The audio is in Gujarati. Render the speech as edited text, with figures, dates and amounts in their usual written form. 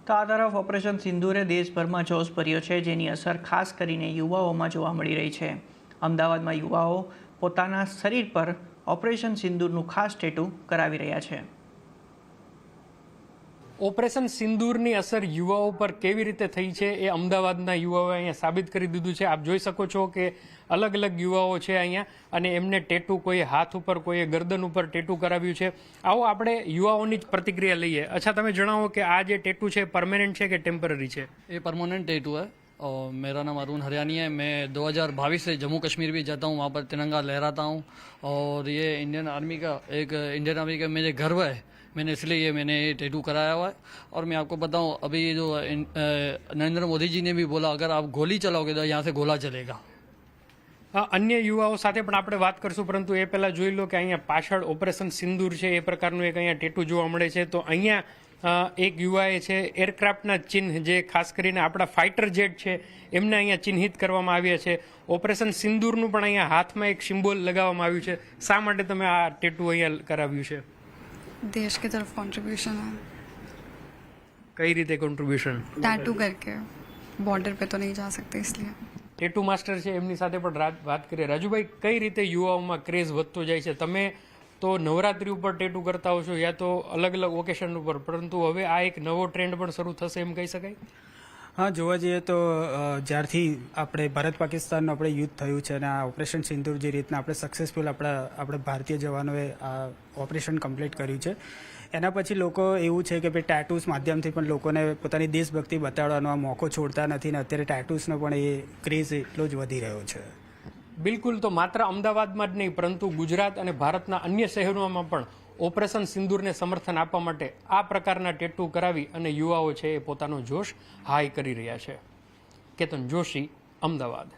તો આ તરફ ઓપરેશન સિંદૂરે દેશભરમાં જોશ ભર્યો છે, જેની અસર ખાસ કરીને યુવાઓમાં જોવા મળી રહી છે. અમદાવાદમાં યુવાઓ પોતાના શરીર પર ઓપરેશન સિંદૂરનું ખાસ ટેટુ કરાવી રહ્યા છે. ઓપરેશન સિંદૂરની અસર યુવાઓ પર કેવી રીતે થઈ છે એ અમદાવાદના યુવાઓએ અહીંયા સાબિત કરી દીધું છે. આપ જોઈ શકો છો કે અલગ અલગ યુવાઓ છે અહીંયા અને એમને ટેટુ, કોઈએ હાથ ઉપર, કોઈએ ગરદન ઉપર ટેટુ કરાવ્યું છે. આવો આપણે યુવાઓની જ પ્રતિક્રિયા લઈએ. અચ્છા, તમે જણાવો કે આ જે ટેટુ છે પરમેનન્ટ છે કે ટેમ્પરરી છે? ये परमानेंट टेटू है और मेरा नाम अरुण हरियाणी है. मैं 2022 से जम्मू कश्मीर भी जाता हूँ, वहाँ पर तिरंगा लहराता हूँ और ये इंडियन आर्मी का मुझे गर्व है. मैंने इसलिए मैंने ये टेटू कराया हुआ है. और मैं आपको बताऊँ, अभी जो नरेंद्र मोदी जी ने भी बोला, अगर आप गोली चलाओगे तो यहाँ से गोला चलेगा. અન્ય યુવાઓ સાથે પણ આપણે વાત કરશું, પરંતુ એ પહેલા જોઈ લો કે અહીંયા પાછળ ઓપરેશન સિંદૂર છે એ પ્રકારનું એક અહીંયા ટેટુ જોવા મળે છે. તો અહીંયા એક યુવાએ છે એરક્રાફ્ટના ચિહ્ન, જે ખાસ કરીને આપણા ફાઇટર જેટ છે એમને અહીંયા ચિહ્નિત કરવામાં આવ્યા છે. ઓપરેશન સિંદૂરનું પણ અહીંયા હાથમાં એક સિમ્બોલ લગાવવામાં આવ્યું છે. શા માટે તમે આ ટેટુ અહીંયા કરાવ્યું છે? देश की तरफ कंट्रीब्यूशन है. કઈ રીતે કોન્ટ્રીબ્યુશન? टैटू करके बॉर्डर पे तो नहीं जा सकते, इसलिए. ટેટુ માસ્ટર છે એમની સાથે પણ વાત કરીએ. રાજુભાઈ, કઈ રીતે યુવાઓમાં ક્રેઝ વધતો જાય છે? તમે તો નવરાત્રી ઉપર ટેટુ કરતા હો છો યા તો અલગ અલગ ઓકેશન ઉપર, પરંતુ હવે આ એક નવો ટ્રેન્ડ પણ શરૂ થશે એમ કહી શકાય? હા, જોવા જઈએ તો જ્યારથી આપણે ભારત પાકિસ્તાનનું આપણે યુદ્ધ થયું છે અને આ ઓપરેશન સિંદૂર જે રીતના આપણે સક્સેસફુલ આપણે ભારતીય જવાનોએ આ ઓપરેશન કમ્પ્લીટ કર્યું છે, એના પછી લોકો એવું છે કે ભાઈ ટેટૂસ માધ્યમથી પણ લોકોને પોતાની દેશભક્તિ બતાડવાનો આ મોકો છોડતા નથી ને અત્યારે ટેટૂસનો પણ એ ક્રેઝ એટલો જ વધી રહ્યો છે. બિલકુલ. તો માત્ર અમદાવાદમાં જ નહીં, પરંતુ ગુજરાત અને ભારતના અન્ય શહેરોમાં પણ ઓપરેશન સિંદૂરને સમર્થન આપવા માટે આ પ્રકારના ટેટુ કરાવી અને યુવાઓ છે એ પોતાનો જોશ હાઈ કરી રહ્યા છે. કેતન જોશી, અમદાવાદ.